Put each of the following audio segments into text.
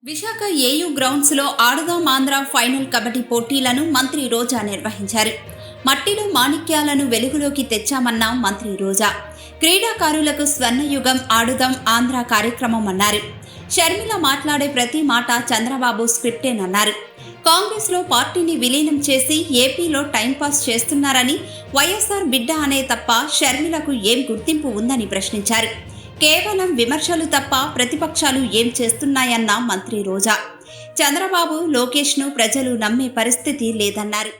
Visakha AU గ్రౌండ్స్లో ఆడుదాం Andhra final kabaddi పోటీలను మంత్రి రోజా నిర్వహించారు. మట్టిలో మాణిక్యాలను వెలుగులోకి తెచ్చామన్న మంత్రి రోజా క్రీడాకారులకు స్వర్ణయుగం ఆడుదాం ఆంధ్ర కార్యక్రమం అన్నారు. షర్మిల మాట్లాడే ప్రతి మాట చంద్రబాబు స్క్రిప్టేనన్నారు. కాంగ్రెస్లో పార్టీని విలీనం చేసి ఏపీలో టైంపాస్ చేస్తున్నారని, వైఎస్ఆర్ బిడ్డ అనే తప్ప షర్మిలకు ఏం గుర్తింపు ఉందని ప్రశ్నించారు. కేవలం విమర్శలు తప్ప ప్రతిపక్షాలు ఏం చేస్తున్నాయన్న మంత్రి రోజా చంద్రబాబు లోకేష్ను ప్రజలు నమ్మే పరిస్థితి లేదన్నారు.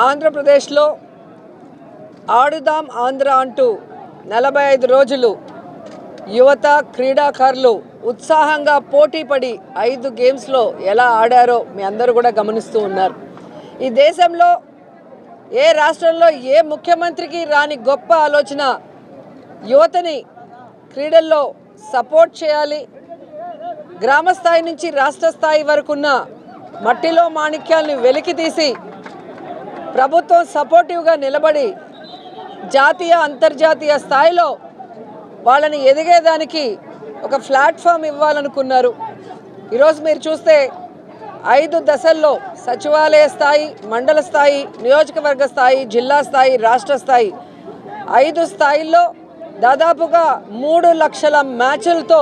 ఆంధ్రప్రదేశ్లో ఆడుదాం ఆంధ్ర అంటూ 45 రోజులు యువత క్రీడాకారులు ఉత్సాహంగా పోటీపడి 5 గేమ్స్లో ఎలా ఆడారో మీ అందరూ కూడా గమనిస్తూ ఉన్నారు. ఈ దేశంలో ఏ రాష్ట్రంలో ఏ ముఖ్యమంత్రికి రాని గొప్ప ఆలోచన యువతని క్రీడల్లో సపోర్ట్ చేయాలి. గ్రామ స్థాయి నుంచి రాష్ట్ర స్థాయి వరకున్న మట్టిలో మాణిక్యాల్ని వెలికి తీసి ప్రభుత్వం సపోర్టివ్గా నిలబడి జాతీయ అంతర్జాతీయ స్థాయిలో వాళ్ళని ఎదిగేదానికి ఒక ప్లాట్ఫామ్ ఇవ్వాలనుకున్నారు. ఈరోజు మీరు చూస్తే 5 దశల్లో సచివాలయ స్థాయి, మండల స్థాయి, నియోజకవర్గ స్థాయి, జిల్లా స్థాయి, రాష్ట్ర స్థాయి 5 స్థాయిల్లో దాదాపుగా 3 లక్షల మ్యాచ్లతో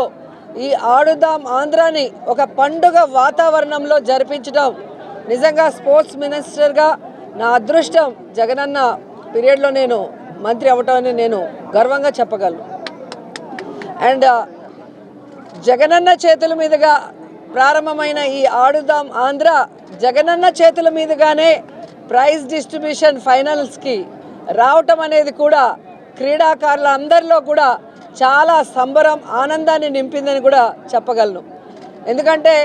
ఈ ఆడుదాం ఆంధ్రాని ఒక పండుగ వాతావరణంలో జరిపించడం నిజంగా స్పోర్ట్స్ మినిస్టర్గా నా అదృష్టం. జగనన్న పీరియడ్లో నేను మంత్రి అవ్వటాన్ని నేను గర్వంగా చెప్పగలను. అండ్ జగనన్న చేతుల మీదుగా ప్రారంభమైన ఈ ఆడుదాం ఆంధ్ర జగనన్న చేతుల మీదుగానే ప్రైజ్ డిస్ట్రిబ్యూషన్ ఫైనల్స్కి రావటం అనేది కూడా క్రీడాకారుల అందరిలో కూడా చాలా సంబరం, ఆనందాన్ని నింపిందని కూడా చెప్పగలను. ఎందుకంటే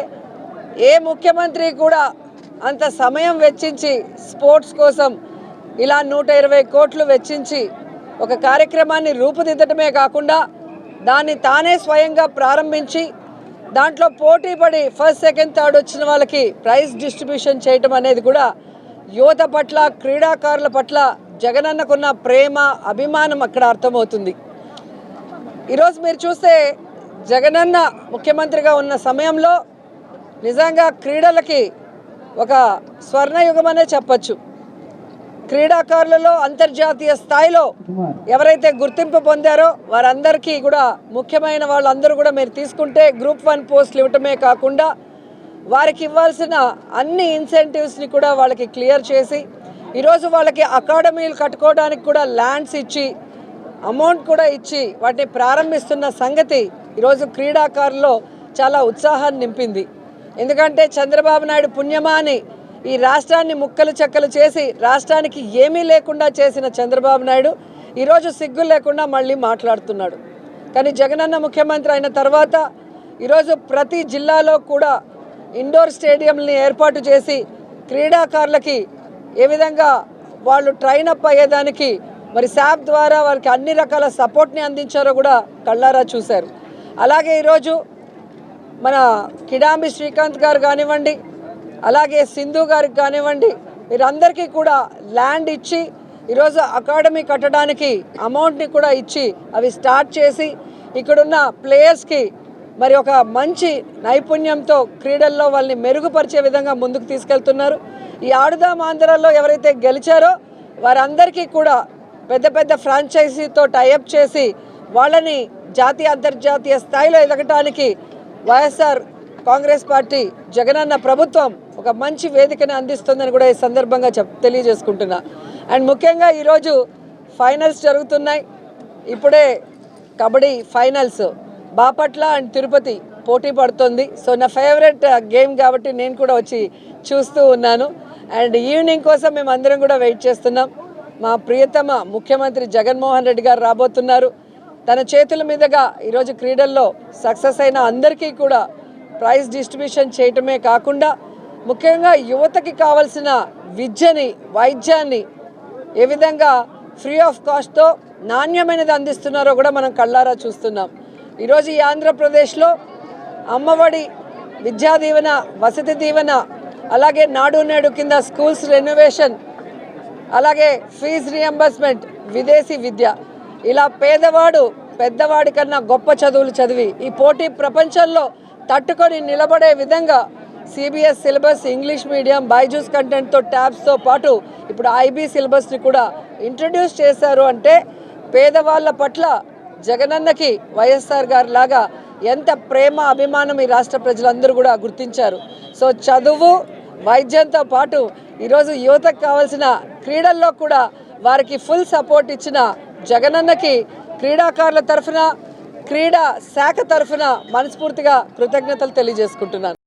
ఏ ముఖ్యమంత్రి కూడా అంత సమయం వెచ్చించి స్పోర్ట్స్ కోసం ఇలా 120 కోట్లు వెచ్చించి ఒక కార్యక్రమాన్ని రూపుదిద్దటమే కాకుండా దాన్ని తానే స్వయంగా ప్రారంభించి దాంట్లో పోటీపడి ఫస్ట్, సెకండ్, థర్డ్ వచ్చిన వాళ్ళకి ప్రైజ్ డిస్ట్రిబ్యూషన్ చేయటం అనేది కూడా యువత పట్ల, క్రీడాకారుల పట్ల జగనన్నకున్న ప్రేమ, అభిమానం అక్కడ అర్థమవుతుంది. ఈరోజు మీరు చూస్తే జగనన్న ముఖ్యమంత్రిగా ఉన్న సమయంలో నిజంగా క్రీడలకి ఒక స్వర్ణయుగం అనే చెప్పచ్చు. క్రీడాకారులలో అంతర్జాతీయ స్థాయిలో ఎవరైతే గుర్తింపు పొందారో వారందరికీ కూడా ముఖ్యమైన వాళ్ళందరూ కూడా మీరు తీసుకుంటే గ్రూప్ 1 పోస్టులు ఇవ్వటమే కాకుండా వారికి ఇవ్వాల్సిన అన్ని ఇన్సెంటివ్స్ని కూడా వాళ్ళకి క్లియర్ చేసి ఈరోజు వాళ్ళకి అకాడమీలు కట్టుకోవడానికి కూడా ల్యాండ్స్ ఇచ్చి అమౌంట్ కూడా ఇచ్చి వాటిని ప్రారంభిస్తున్న సంగతి ఈరోజు క్రీడాకారుల్లో చాలా ఉత్సాహాన్ని నింపింది. ఎందుకంటే చంద్రబాబు నాయుడు పుణ్యమా అని ఈ రాష్ట్రాన్ని ముక్కలు చెక్కలు చేసి రాష్ట్రానికి ఏమీ లేకుండా చేసిన చంద్రబాబు నాయుడు ఈరోజు సిగ్గు లేకుండా మళ్ళీ మాట్లాడుతున్నాడు. కానీ జగనన్న ముఖ్యమంత్రి అయిన తర్వాత ఈరోజు ప్రతి జిల్లాలో కూడా ఇండోర్ స్టేడియంని ఏర్పాటు చేసి క్రీడాకారులకి ఏ విధంగా వాళ్ళు ట్రైన్ అప్ అయ్యేదానికి మరి శాప్ ద్వారా వారికి అన్ని రకాల సపోర్ట్ని అందించారో కూడా కళ్ళారా చూశారు. అలాగే ఈరోజు మన కిడాంబి శ్రీకాంత్ గారు కానివ్వండి, అలాగే సింధు గారికి కానివ్వండి, వీరందరికీ కూడా ల్యాండ్ ఇచ్చి ఈరోజు అకాడమీ కట్టడానికి అమౌంట్ని కూడా ఇచ్చి అవి స్టార్ట్ చేసి ఇక్కడున్న ప్లేయర్స్కి మరి ఒక మంచి నైపుణ్యంతో క్రీడల్లో వాళ్ళని మెరుగుపరిచే విధంగా ముందుకు తీసుకెళ్తున్నారు. ఈ ఆడుదాం ఆంధ్రాలో ఎవరైతే గెలిచారో వారందరికీ కూడా పెద్ద పెద్ద ఫ్రాంచైజీతో టైఅప్ చేసి వాళ్ళని జాతీయ అంతర్జాతీయ స్థాయిలో ఎదగటానికి వైఎస్ఆర్ కాంగ్రెస్ పార్టీ జగనన్న ప్రభుత్వం ఒక మంచి వేదికను అందిస్తుందని కూడా ఈ సందర్భంగా తెలియజేసుకుంటున్నా. అండ్ ముఖ్యంగా ఈరోజు ఫైనల్స్ జరుగుతున్నాయి. ఇప్పుడే కబడ్డీ ఫైనల్స్ బాపట్ల అండ్ తిరుపతి పోటీ పడుతుంది. సో నా ఫేవరెట్ గేమ్ కాబట్టి నేను కూడా వచ్చి చూస్తూ ఉన్నాను. అండ్ ఈవినింగ్ కోసం మేము అందరం కూడా వెయిట్ చేస్తున్నాం. మా ప్రియతమ ముఖ్యమంత్రి జగన్మోహన్ రెడ్డి గారు రాబోతున్నారు. తన చేతుల మీదుగా ఈరోజు క్రీడల్లో సక్సెస్ అయిన అందరికీ కూడా ప్రైజ్ డిస్ట్రిబ్యూషన్ చేయటమే కాకుండా ముఖ్యంగా యువతకి కావాల్సిన విద్యని, వైద్యాన్ని ఏ విధంగా ఫ్రీ ఆఫ్ కాస్ట్తో నాణ్యమైనది అందిస్తున్నారో కూడా మనం కళ్ళారా చూస్తున్నాం. ఈరోజు ఈ ఆంధ్రప్రదేశ్లో అమ్మఒడి, విద్యా దీవెన, వసతి దీవెన, అలాగే నాడు నేడు కింద స్కూల్స్ రెనోవేషన్, అలాగే ఫీజు రియంబర్స్మెంట్, విదేశీ విద్య, ఇలా పేదవాడు పెద్దవాడి కన్నా గొప్ప చదువులు చదివి ఈ పోటీ ప్రపంచంలో తట్టుకొని నిలబడే విధంగా CBSE syllabus, English medium, Byju's కంటెంట్తో ట్యాబ్స్తో పాటు ఇప్పుడు ఐబీ సిలబస్ని కూడా ఇంట్రడ్యూస్ చేశారు. అంటే పేదవాళ్ళ పట్ల జగనన్నకి వైఎస్ఆర్ గారి లాగా ఎంత ప్రేమ అభిమానం ఈ రాష్ట్ర ప్రజలందరూ కూడా గుర్తించారు. సో చదువు వైద్యంతో పాటు ఈరోజు యువతకు కావాల్సిన క్రీడల్లో కూడా వారికి ఫుల్ సపోర్ట్ ఇచ్చిన జగనన్నకి క్రీడాకారుల తరఫున, క్రీడా శాఖ తరఫున మనస్ఫూర్తిగా కృతజ్ఞతలు తెలియజేసుకుంటున్నాను.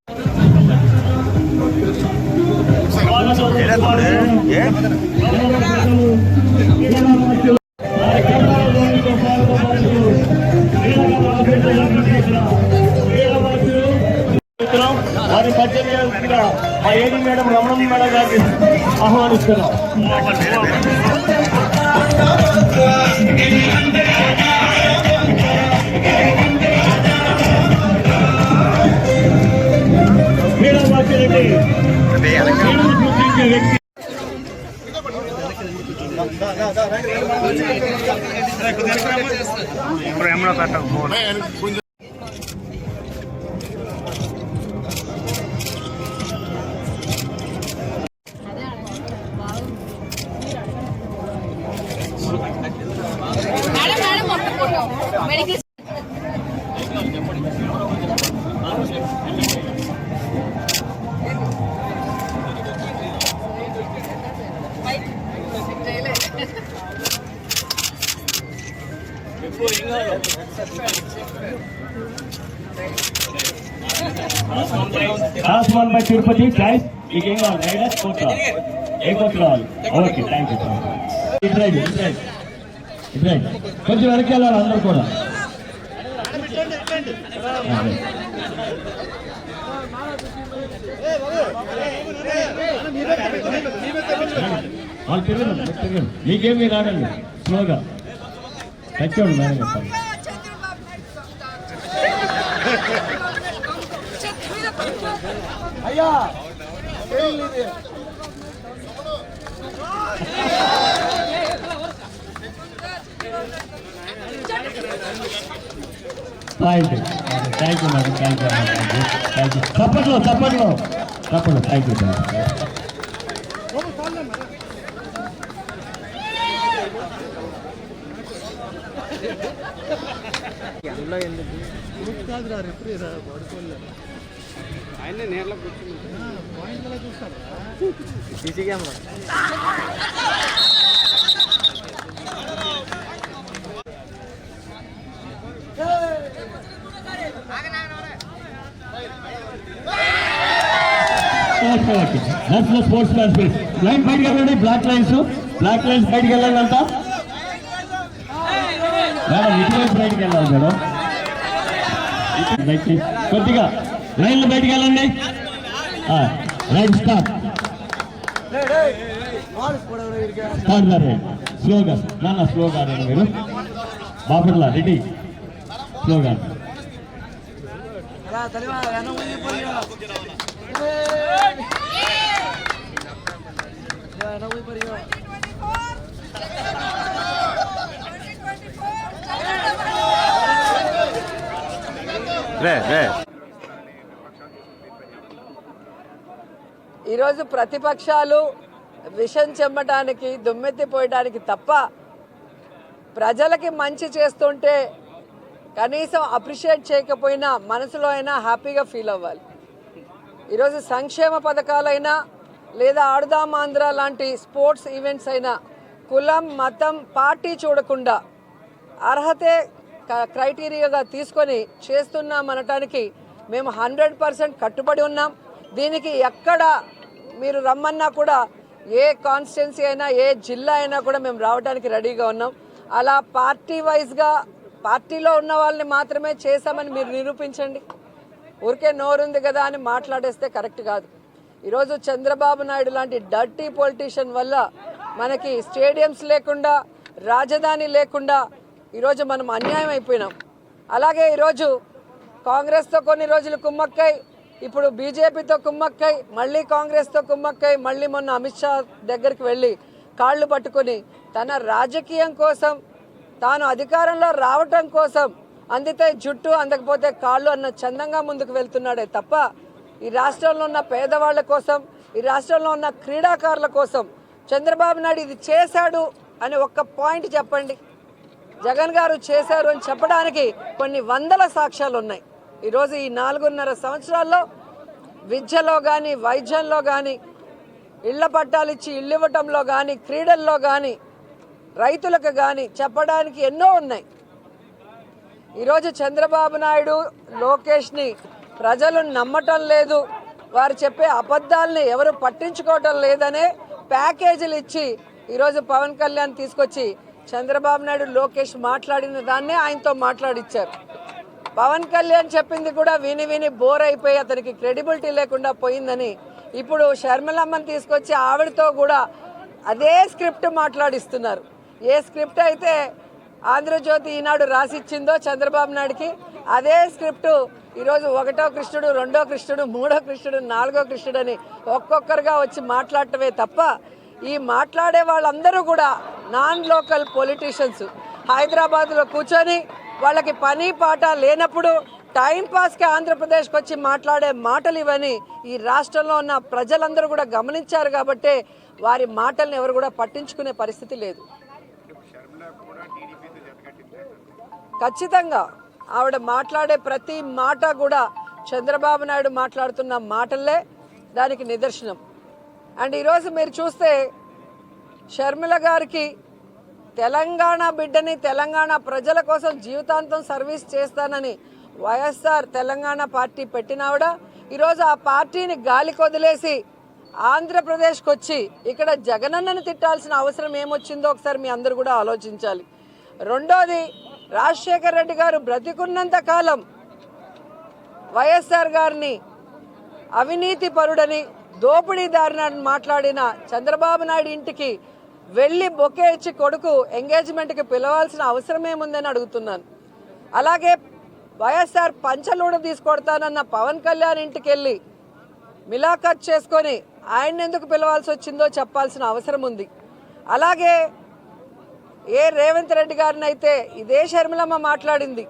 వారి పద్దెనిమిదిగా మా ఏడి మేడం రమణ మేడం గారిని ఆహ్వానిస్తున్నాం. Last one by Tirupati, guys. You can go right at Kota. Okay, thank you. Right. కొంచెం వెనక్కి వెళ్ళాలి అందరూ కూడా. వాళ్ళు తిరగండి, మీకేమీ రాడండి, స్లోగా తెచ్చండి మేడం చెప్పండి. అయ్యా thank you madam, thank you. తప్పట్లో థ్యాంక్ యూ సార్. అందులో ఎందుకు కాదురా ఎప్పుడు పడుకోలేదు ఆయన నేర్లో కూర్చుని చూస్తారు CC camera. Sportsman spirit. Line బయటకు వెళ్ళండి, బ్లాక్ లైన్స్ బయటకు వెళ్ళండి అంతా. మేడం ఇటువైపు బయటకు వెళ్ళాలి మేడం, కొద్దిగా లైన్లు బయటకు వెళ్ళండి. రైట్ స్టార్ట్ స్లోగా నాన్న, స్లోగా ఆడండి మీరు. బాపట్ల రెడీ, స్లోగా. ఈరోజు ప్రతిపక్షాలు విషం చెమ్మటానికి, దుమ్మెత్తిపోయడానికి తప్ప ప్రజలకి మంచి చేస్తుంటే కనీసం అప్రిషియేట్ చేయకపోయినా మనసులో అయినా హ్యాపీగా ఫీల్ అవ్వాలి. ఈరోజు సంక్షేమ పథకాలైనా లేదా ఆడుదాం ఆంధ్ర లాంటి స్పోర్ట్స్ ఈవెంట్స్ అయినా కులం, మతం, పార్టీ చూడకుండా అర్హతే క్రైటీరియాగా తీసుకొని చేస్తున్నామనటానికి మేము 100% కట్టుబడి ఉన్నాం. దీనికి ఎక్కడ మీరు రమ్మన్నా కూడా, ఏ కాన్స్టిట్యున్సీ అయినా, ఏ జిల్లా అయినా కూడా మేము రావడానికి రెడీగా ఉన్నాం. అలా పార్టీ వైజ్గా పార్టీలో ఉన్న వాళ్ళని మాత్రమే చేశామని మీరు నిరూపించండి. ఊరికే నోరుంది కదా అని మాట్లాడేస్తే కరెక్ట్ కాదు. ఈరోజు చంద్రబాబు నాయుడు లాంటి డర్టీ పొలిటీషియన్ వల్ల మనకి స్టేడియంస్ లేకుండా, రాజధాని లేకుండా ఈరోజు మనం అన్యాయం అయిపోయినాం. అలాగే ఈరోజు కాంగ్రెస్తో కొన్ని రోజులు కుమ్మక్కై ఇప్పుడు బీజేపీతో కుమ్మక్కై మళ్ళీ కాంగ్రెస్తో కుమ్మక్కై మళ్ళీ మొన్న అమిత్ షా దగ్గరికి వెళ్ళి కాళ్ళు పట్టుకొని తన రాజకీయం కోసం తాను అధికారంలో రావటం కోసం అందితే జుట్టు అందకపోతే కాళ్ళు అన్న చందంగా ముందుకు వెళ్తున్నాడే తప్ప ఈ రాష్ట్రంలో ఉన్న పేదవాళ్ల కోసం ఈ రాష్ట్రంలో ఉన్న క్రీడాకారుల కోసం చంద్రబాబు నాయుడు ఇది చేశాడు అని ఒక్క పాయింట్ చెప్పండి. జగన్ గారు చేశారు అని చెప్పడానికి కొన్ని వందల సాక్ష్యాలు ఉన్నాయి. ఈరోజు ఈ 4.5 సంవత్సరాల్లో విద్యలో కానీ వైద్యంలో కానీ ఇళ్ల పట్టాలు ఇచ్చి ఇల్లు ఇవ్వటంలో కానీ క్రీడల్లో కానీ రైతులకు కానీ చెప్పడానికి ఎన్నో ఉన్నాయి. ఈరోజు చంద్రబాబు నాయుడు లోకేష్ని ప్రజలు నమ్మటం లేదు, వారు చెప్పే అబద్ధాలని ఎవరు పట్టించుకోవటం లేదనే ప్యాకేజీలు ఇచ్చి ఈరోజు పవన్ కళ్యాణ్ తీసుకొచ్చి చంద్రబాబు నాయుడు లోకేష్ మాట్లాడిన దాన్నే ఆయనతో మాట్లాడిచ్చారు. పవన్ కళ్యాణ్ చెప్పింది కూడా విని విని బోర్ అయిపోయి అతనికి క్రెడిబిలిటీ లేకుండా పోయిందని ఇప్పుడు షర్మిలమ్మని తీసుకొచ్చి ఆవిడతో కూడా అదే స్క్రిప్ట్ మాట్లాడిస్తున్నారు. ఏ స్క్రిప్ట్ అయితే ఆంధ్రజ్యోతి ఈనాడు రాసిచ్చిందో చంద్రబాబు నాయుడికి అదే స్క్రిప్టు ఈరోజు 1వ కృష్ణుడు 2వ కృష్ణుడు 3వ కృష్ణుడు 4వ కృష్ణుడు అని ఒక్కొక్కరుగా వచ్చి మాట్లాడటమే తప్ప ఈ మాట్లాడే వాళ్ళందరూ కూడా నాన్ లోకల్ పొలిటీషియన్స్. హైదరాబాద్లో కూర్చొని వాళ్ళకి పని పాట లేనప్పుడు టైంపాస్కి ఆంధ్రప్రదేశ్కి వచ్చి మాట్లాడే మాటలు ఇవని ఈ రాష్ట్రంలో ఉన్న ప్రజలందరూ కూడా గమనించారు కాబట్టి వారి మాటల్ని ఎవరు కూడా పట్టించుకునే పరిస్థితి లేదు. ఖచ్చితంగా ఆవిడ మాట్లాడే ప్రతి మాట కూడా చంద్రబాబు నాయుడు మాట్లాడుతున్న మాటలే దానికి నిదర్శనం. అండ్ ఈరోజు మీరు చూస్తే షర్మిల గారికి తెలంగాణ బిడ్డని తెలంగాణ ప్రజల కోసం జీవితాంతం సర్వీస్ చేస్తానని వైఎస్ఆర్ తెలంగాణ పార్టీ పెట్టినావిడ ఈరోజు ఆ పార్టీని గాలికి వదిలేసి ఆంధ్రప్రదేశ్కి వచ్చి ఇక్కడ జగనన్నను తిట్టాల్సిన అవసరం ఏమొచ్చిందో ఒకసారి మీ అందరూ కూడా ఆలోచించాలి. రెండోది, రాజశేఖర రెడ్డి గారు బ్రతికున్నంత కాలం వైఎస్ఆర్ గారిని అవినీతి పరుడని దోపిడీదారిని మాట్లాడిన చంద్రబాబు నాయుడు ఇంటికి వెళ్ళి బొకే ఇచ్చి కొడుకు ఎంగేజ్మెంట్కి పిలవాల్సిన అవసరం ఏముందని అడుగుతున్నాను. అలాగే వైఎస్ఆర్ పంచలూడ తీసుకొడతానన్న పవన్ కళ్యాణ్ ఇంటికి వెళ్ళి మిలాఖత్ చేసుకొని ఆయన ఎందుకు పిలవాల్సి వచ్చిందో చెప్పాల్సిన అవసరం ఉంది. అలాగే రేవంత్ రెడ్డి గారిని అయితే ఇదే షర్మిలమ్మ మాట్లాడింది,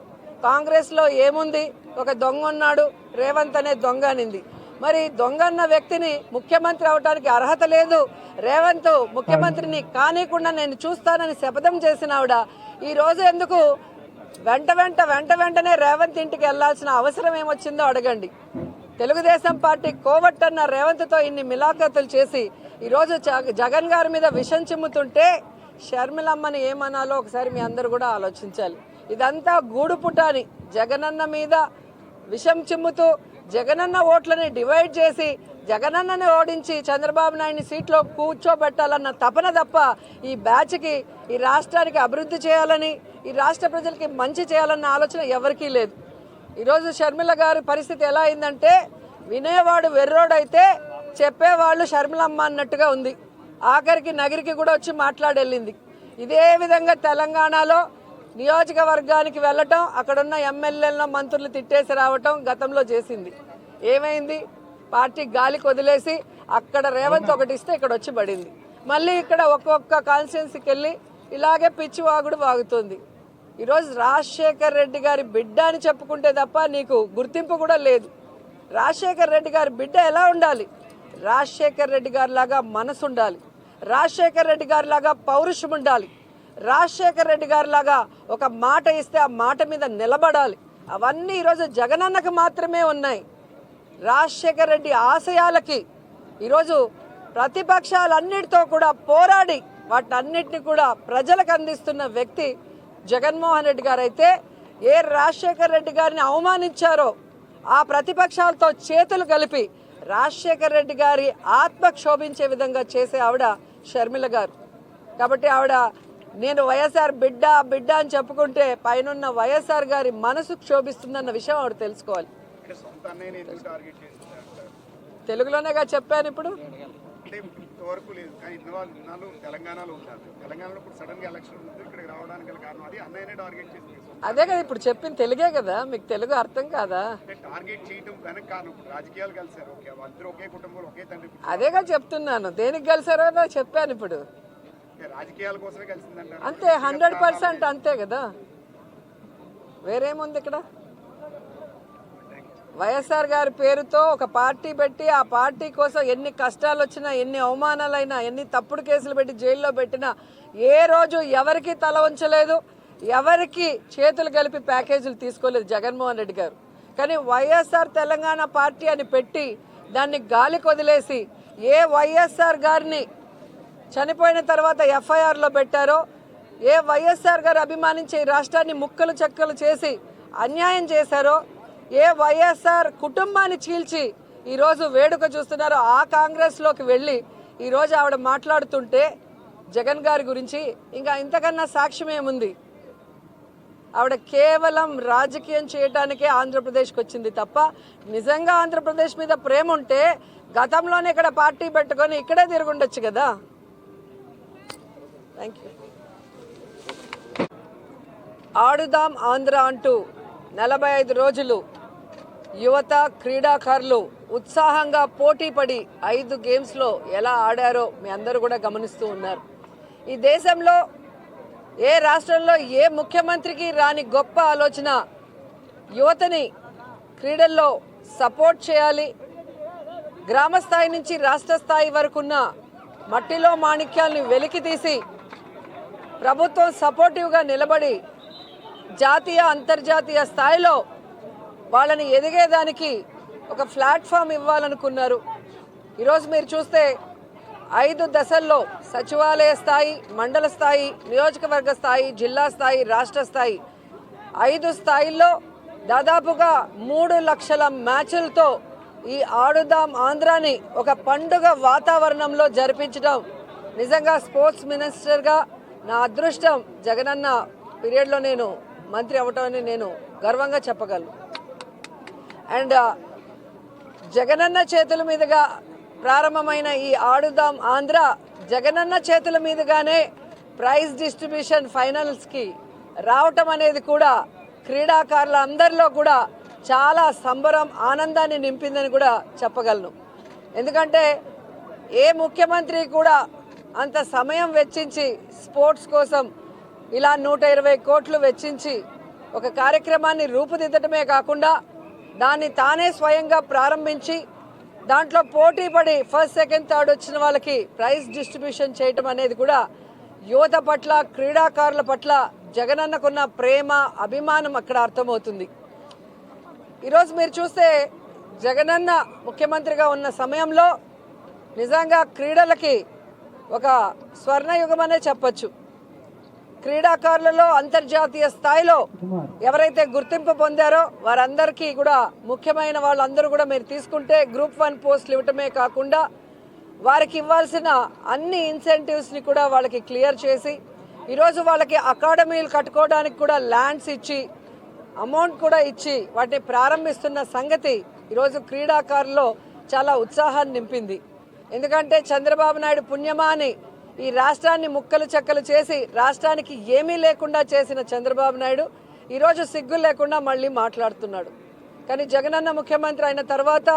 కాంగ్రెస్లో ఏముంది, ఒక దొంగ ఉన్నాడు రేవంత్ అనే దొంగ అనింది. మరి దొంగ అన్న వ్యక్తిని ముఖ్యమంత్రి అవడానికి అర్హత లేదు, రేవంత్ ముఖ్యమంత్రిని కానీకుండా నేను చూస్తానని శపథం చేసిన ఆవిడ ఈరోజు ఎందుకు వెంటనే రేవంత్ ఇంటికి వెళ్లాల్సిన అవసరం ఏమొచ్చిందో అడగండి. తెలుగుదేశం పార్టీ కోవట్టన్న రేవంత్తో ఇన్ని మిలాఖతులు చేసి ఈరోజు జగన్ గారి మీద విషం చిమ్ముతుంటే షర్మిలమ్మని ఏమనాలో ఒకసారి మీ అందరూ కూడా ఆలోచించాలి. ఇదంతా గూడుపుటాని జగనన్న మీద విషం చిమ్ముతూ జగనన్న ఓట్లని డివైడ్ చేసి జగనన్నని ఓడించి చంద్రబాబు నాయుడిని సీట్లో కూర్చోబెట్టాలన్న తపన తప్ప ఈ బ్యాచ్కి ఈ రాష్ట్రానికి అభివృద్ధి చేయాలని ఈ రాష్ట్ర ప్రజలకి మంచి చేయాలన్న ఆలోచన ఎవరికీ లేదు. ఈరోజు షర్మిల గారి పరిస్థితి ఎలా అయిందంటే వినేవాడు వెర్రోడైతే చెప్పేవాళ్ళు షర్మిలమ్మ అన్నట్టుగా ఉంది. ఆఖరికి నగిరికి కూడా వచ్చి మాట్లాడెళ్ళింది. ఇదే విధంగా తెలంగాణలో నియోజకవర్గానికి వెళ్ళటం, అక్కడున్న ఎమ్మెల్యేలను మంత్రులు తిట్టేసి రావటం గతంలో చేసింది. ఏమైంది? పార్టీ గాలికి వదిలేసి అక్కడ రేవంత్ ఒకటి ఇస్తే ఇక్కడ వచ్చి పడింది. మళ్ళీ ఇక్కడ ఒక్కొక్క కాన్స్టిట్యున్సీకి వెళ్ళి ఇలాగే పిచ్చి వాగుడు వాగుతుంది. ఈరోజు రాజశేఖర్ రెడ్డి గారి బిడ్డ అని చెప్పుకుంటే తప్ప నీకు గుర్తింపు కూడా లేదు. రాజశేఖర్ రెడ్డి గారి బిడ్డ ఎలా ఉండాలి? రాజశేఖర్ రెడ్డి గారి లాగా మనసు ఉండాలి, రాజశేఖర్ రెడ్డి గారి లాగా పౌరుషం ఉండాలి, రాజశేఖర్ రెడ్డి గారి లాగా ఒక మాట ఇస్తే ఆ మాట మీద నిలబడాలి. అవన్నీ ఈరోజు జగనన్నకు మాత్రమే ఉన్నాయి. రాజశేఖర్ రెడ్డి ఆశయాలకి ఈరోజు ప్రతిపక్షాలన్నిటితో కూడా పోరాడి వాటన్నిటిని కూడా ప్రజలకు అందిస్తున్న వ్యక్తి జగన్మోహన్ రెడ్డి గారు అయితే రాజశేఖర్ రెడ్డి గారిని అవమానించారో ఆ ప్రతిపక్షాలతో చేతులు కలిపి రాజశేఖర్ రెడ్డి గారి ఆత్మ క్షోభించే విధంగా చేసే ఆవిడ షర్మిల గారు. కాబట్టి ఆవిడ నేను వైఎస్ఆర్ బిడ్డ అని చెప్పుకుంటే పైనున్న వైఎస్ఆర్ గారి మనసు క్షోభిస్తుందన్న విషయం ఆవిడ తెలుసుకోవాలి. తెలుగులోనేగా చెప్పాను. ఇప్పుడు అంటే ఇంతవరకు లేదు. కానీ ఇన్నాళ్ళు తెలంగాణలో ఉంటారు. తెలంగాణలో ఇప్పుడు సడన్గా ఎలక్షన్ ఉంది. ఇక్కడికి రావడానికి గల కారణం అది అన్నయ్యనే టార్గెట్ చేసి అదే కదా ఇప్పుడు చెప్పింది తెలుగే కదా, మీకు తెలుగు అర్థం కాదా? అంటే టార్గెట్ చేయడం వెనక కారణం ఇప్పుడు రాజకీయాలు కలిసారు. ఓకే, వాళ్ళిద్దరు ఒకే కుటుంబంలో ఒకే తండ్రి. అదేగా చెప్తున్నాను, దేనికి కలిసారో చెప్పాను ఇప్పుడు. రాజకీయాల కోసమే కలిసిందంటారు అంతే, 100% అంతే కదా, వేరేముంది ఇక్కడ? వైఎస్ఆర్ గారి పేరుతో ఒక పార్టీ పెట్టి ఆ పార్టీ కోసం ఎన్ని కష్టాలు వచ్చినా, ఎన్ని అవమానాలైనా, ఎన్ని తప్పుడు కేసులు పెట్టి జైల్లో పెట్టినా ఏ రోజు ఎవరికి తల ఉంచలేదు, ఎవరికి చేతులు కలిపి ప్యాకేజీలు తీసుకోలేదు జగన్మోహన్ రెడ్డి గారు. కానీ వైఎస్ఆర్ తెలంగాణ పార్టీ అని పెట్టి దాన్ని గాలికి వదిలేసి ఏ వైఎస్ఆర్ గారిని చనిపోయిన తర్వాత ఎఫ్ఐఆర్లో పెట్టారో, ఏ వైఎస్ఆర్ గారు అభిమానించే ఈ రాష్ట్రాన్ని ముక్కలు చెక్కలు చేసి అన్యాయం చేశారో, ఏ వైఎస్ఆర్ కుటుంబాన్ని చీల్చి ఈరోజు వేడుక చూస్తున్నారో ఆ కాంగ్రెస్లోకి వెళ్ళి ఈరోజు ఆవిడ మాట్లాడుతుంటే జగన్ గారి గురించి ఇంకా ఇంతకన్నా సాక్ష్యం ఏముంది? ఆవిడ కేవలం రాజకీయం చేయడానికే ఆంధ్రప్రదేశ్కి వచ్చింది తప్ప నిజంగా ఆంధ్రప్రదేశ్ మీద ప్రేమ ఉంటే గతంలోనే ఇక్కడ పార్టీ పెట్టుకొని ఇక్కడే తిరుగుండొచ్చు కదా. Thank you. ఆడుదాం ఆంధ్ర అంటూ 45 రోజులు యువత క్రీడాకారులు ఉత్సాహంగా పోటీపడి 5 గేమ్స్లో ఎలా ఆడారో మీ అందరూ కూడా గమనిస్తూ ఉన్నారు. ఈ దేశంలో ఏ రాష్ట్రంలో ఏ ముఖ్యమంత్రికి రాని గొప్ప ఆలోచన యువతని క్రీడల్లో సపోర్ట్ చేయాలి, గ్రామ స్థాయి నుంచి రాష్ట్ర స్థాయి వరకున్న మట్టిలో మాణిక్యాల్ని వెలికి తీసి ప్రభుత్వం సపోర్టివ్గా నిలబడి జాతీయ అంతర్జాతీయ స్థాయిలో వాళ్ళని ఎదిగేదానికి ఒక ప్లాట్ఫామ్ ఇవ్వాలనుకున్నారు. ఈరోజు మీరు చూస్తే 5 దశల్లో సచివాలయ స్థాయి, మండల స్థాయి, నియోజకవర్గ స్థాయి, జిల్లా స్థాయి, రాష్ట్ర స్థాయి 5 స్థాయిల్లో దాదాపుగా 3 లక్షల మ్యాచ్లతో ఈ ఆడుదాం ఆంధ్రాని ఒక పండుగ వాతావరణంలో జరిపించడం నిజంగా స్పోర్ట్స్ మినిస్టర్గా నా అదృష్టం. జగనన్న పీరియడ్లో నేను మంత్రి అవ్వటమని నేను గర్వంగా చెప్పగలను. అండ్ జగనన్న చేతుల మీదుగా ప్రారంభమైన ఈ ఆడుదాం ఆంధ్ర జగనన్న చేతుల మీదుగానే ప్రైజ్ డిస్ట్రిబ్యూషన్ ఫైనల్స్కి రావటం అనేది కూడా క్రీడాకారుల అందరిలో కూడా చాలా సంబరం, ఆనందాన్ని నింపిందని కూడా చెప్పగలను. ఎందుకంటే ఏ ముఖ్యమంత్రి కూడా అంత సమయం వెచ్చించి స్పోర్ట్స్ కోసం ఇలా 120 కోట్లు వెచ్చించి ఒక కార్యక్రమాన్ని రూపుదిద్దటమే కాకుండా దాన్ని తానే స్వయంగా ప్రారంభించి దాంట్లో పోటీ పడి ఫస్ట్, సెకండ్, థర్డ్ వచ్చిన వాళ్ళకి ప్రైజ్ డిస్ట్రిబ్యూషన్ చేయటం అనేది కూడా యువత పట్ల, క్రీడాకారుల పట్ల జగనన్నకున్న ప్రేమ, అభిమానం అక్కడ అర్థమవుతుంది. ఈరోజు మీరు చూస్తే జగనన్న ముఖ్యమంత్రిగా ఉన్న సమయంలో నిజంగా క్రీడలకి ఒక స్వర్ణయుగం అనే చెప్పచ్చు. క్రీడాకారులలో అంతర్జాతీయ స్థాయిలో ఎవరైతే గుర్తింపు పొందారో వారందరికీ కూడా ముఖ్యమైన వాళ్ళందరూ కూడా మీరు తీసుకుంటే గ్రూప్ 1 పోస్టులు ఇవ్వటమే కాకుండా వారికి ఇవ్వాల్సిన అన్ని ఇన్సెంటివ్స్ని కూడా వాళ్ళకి క్లియర్ చేసి ఈరోజు వాళ్ళకి అకాడమీలు కట్టుకోవడానికి కూడా ల్యాండ్స్ ఇచ్చి అమౌంట్ కూడా ఇచ్చి వాటిని ప్రారంభిస్తున్న సంగతి ఈరోజు క్రీడాకారుల్లో చాలా ఉత్సాహాన్ని నింపింది. ఎందుకంటే చంద్రబాబు నాయుడు పుణ్యమా అని ఈ రాష్ట్రాన్ని ముక్కలు చెక్కలు చేసి రాష్ట్రానికి ఏమీ లేకుండా చేసిన చంద్రబాబు నాయుడు ఈరోజు సిగ్గు లేకుండా మళ్ళీ మాట్లాడుతున్నాడు. కానీ జగనన్న ముఖ్యమంత్రి అయిన తర్వాత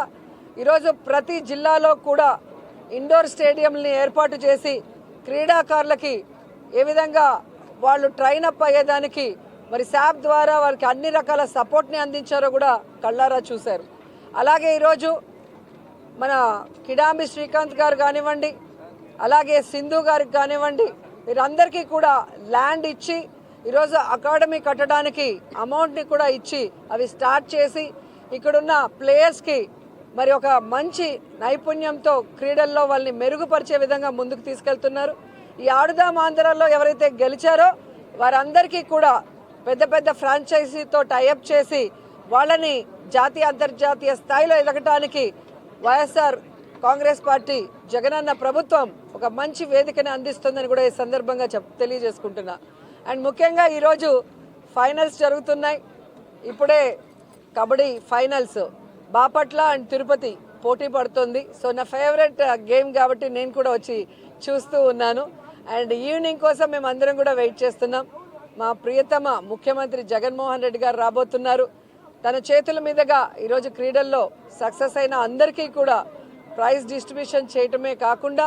ఈరోజు ప్రతి జిల్లాలో కూడా ఇండోర్ స్టేడియంని ఏర్పాటు చేసి క్రీడాకారులకి ఏ విధంగా వాళ్ళు ట్రైన్ అప్ అయ్యేదానికి మరి శాప్ ద్వారా వారికి అన్ని రకాల సపోర్ట్ని అందించారో కూడా కళ్ళారా చూశారు. అలాగే ఈరోజు మన కిడాంబి శ్రీకాంత్ గారు కానివ్వండి, అలాగే సింధు గారికి కానివ్వండి, వీరందరికీ కూడా ల్యాండ్ ఇచ్చి ఈరోజు అకాడమీ కట్టడానికి అమౌంట్ని కూడా ఇచ్చి అవి స్టార్ట్ చేసి ఇక్కడున్న ప్లేయర్స్కి మరి ఒక మంచి నైపుణ్యంతో క్రీడల్లో వాళ్ళని మెరుగుపరిచే విధంగా ముందుకు తీసుకెళ్తున్నారు. ఈ ఆడుదాం ఆంధ్రాలో ఎవరైతే గెలిచారో వారందరికీ కూడా పెద్ద పెద్ద ఫ్రాంచైజీతో టైఅప్ చేసి వాళ్ళని జాతీయ అంతర్జాతీయ స్థాయిలో ఎదగటానికి వైఎస్ఆర్ కాంగ్రెస్ పార్టీ జగనన్న ప్రభుత్వం ఒక మంచి వేదికని అందిస్తుందని కూడా ఈ సందర్భంగా తెలియజేసుకుంటున్నా. అండ్ ముఖ్యంగా ఈరోజు ఫైనల్స్ జరుగుతున్నాయి. ఇప్పుడే కబడ్డీ ఫైనల్స్ బాపట్ల అండ్ తిరుపతి పోటీ పడుతుంది. సో నా ఫేవరెట్ గేమ్ కాబట్టి నేను కూడా వచ్చి చూస్తూ ఉన్నాను. అండ్ ఈవినింగ్ కోసం మేము అందరం కూడా వెయిట్ చేస్తున్నాం. మా ప్రియతమ ముఖ్యమంత్రి జగన్మోహన్ రెడ్డి గారు రాబోతున్నారు. తన చేతుల మీదుగా ఈరోజు క్రీడల్లో సక్సెస్ అయిన అందరికీ కూడా ప్రైజ్ డిస్ట్రిబ్యూషన్ చేయటమే కాకుండా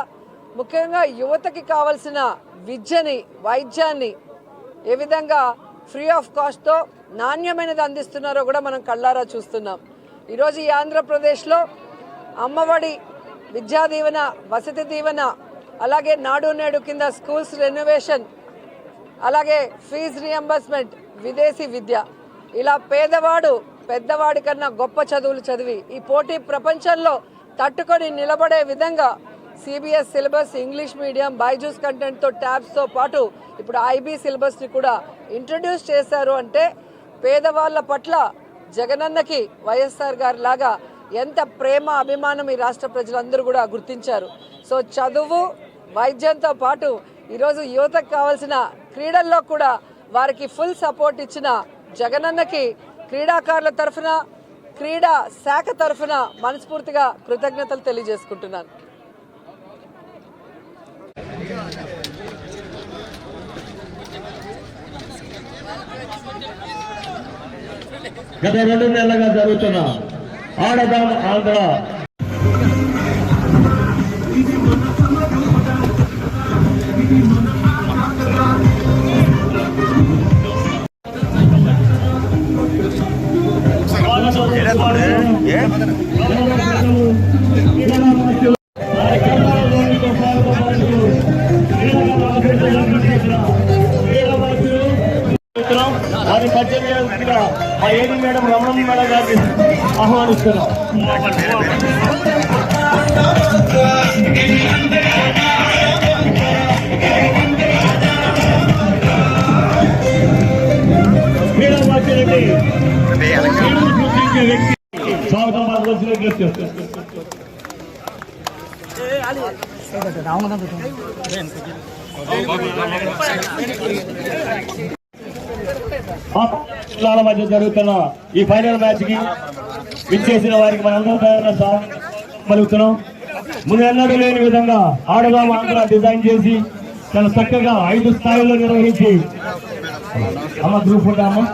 ముఖ్యంగా యువతకి కావాల్సిన విద్యని, వైద్యాన్ని ఏ విధంగా ఫ్రీ ఆఫ్ కాస్ట్తో నాణ్యమైనది అందిస్తున్నారో కూడా మనం కళ్ళారా చూస్తున్నాం. ఈరోజు ఈ ఆంధ్రప్రదేశ్లో అమ్మఒడి, విద్యా దీవెన, వసతి దీవెన, అలాగే నాడు నేడు కింద స్కూల్స్ రెనోవేషన్, అలాగే ఫీజు రియంబర్స్మెంట్, విదేశీ విద్య, ఇలా పేదవాడు పెద్దవాడి కన్నా గొప్ప చదువులు చదివి ఈ పోటీ ప్రపంచంలో తట్టుకొని నిలబడే విధంగా CBSE syllabus, English medium, Byju's కంటెంట్తో ట్యాబ్స్తో పాటు ఇప్పుడు ఐబీ సిలబస్ని కూడా ఇంట్రడ్యూస్ చేశారు. అంటే పేదవాళ్ళ పట్ల జగనన్నకి వైఎస్ఆర్ గారి లాగా ఎంత ప్రేమ, అభిమానం ఈ రాష్ట్ర ప్రజలందరూ కూడా గుర్తించారు. సో చదువు, వైద్యంతో పాటు ఈరోజు యువతకు కావాల్సిన క్రీడల్లో కూడా వారికి ఫుల్ సపోర్ట్ ఇచ్చిన జగనన్నకి క్రీడాకారుల తరఫున, క్రీడా శాఖ తరఫున మనస్ఫూర్తిగా కృతజ్ఞతలు తెలియజేసుకుంటున్నాను. గత 2 నెలలుగా జరుగుతున్న ఆడదాం ఆంధ్ర వారి పరిచయంగా మా ఏడి మేడం రమణ మేడం గారిని ఆహ్వానిస్తున్నాం. క్రీడా మార్చినట్టు వ్యక్తి స్వాగతం పలకవలసిన జిల్లాల మధ్య జరుగుతున్న ఈ ఫైనల్ మ్యాచ్ కి విచ్చేసిన వారికి మనందరం పలుకుతున్నాం. ముందెన్నడూ లేని విధంగా ఆడదాం ఆంధ్ర డిజైన్ చేసి చాలా చక్కగా 5 స్థాయిల్లో నిర్వహించి అమ్మ గ్రూప్ ఫోటో అమ్మ